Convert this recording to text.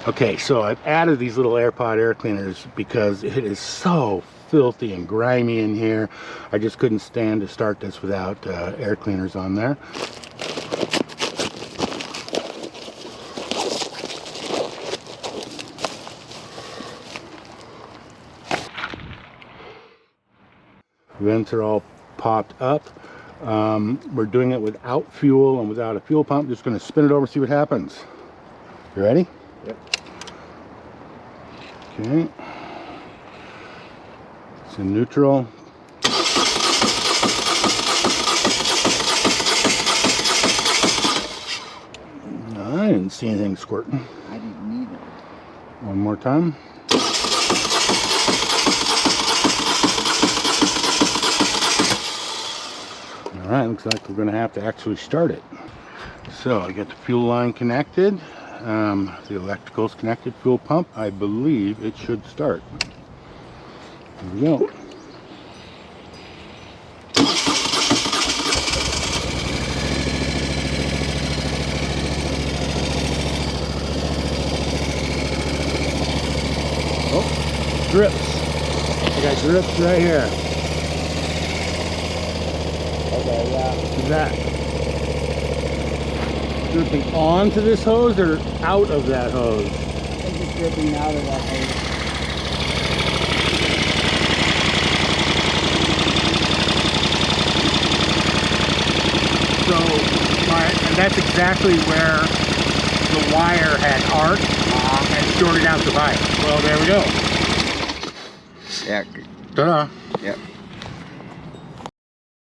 Okay, so I've added these little AirPod air cleaners because it is so filthy and grimy in here. I just couldn't stand to start this without air cleaners on there. Vents are all popped up. We're doing it without fuel and without a fuel pump. Just going to spin it over, see what happens. You ready? Yep. Okay. It's in neutral. No, I didn't see anything squirting. I didn't either. One more time. All right, looks like we're going to have to actually start it. So I got the fuel line connected, the electrical's connected, fuel pump. I believe it should start. Here we go. Oh, drips. I got drips right here. Okay, yeah. Is that dripping onto this hose or out of that hose? I think it's dripping out of that hose. So, and that's exactly where the wire had arced and shorted out the pipe. Well, there we go. Yeah. Ta-da. Yep.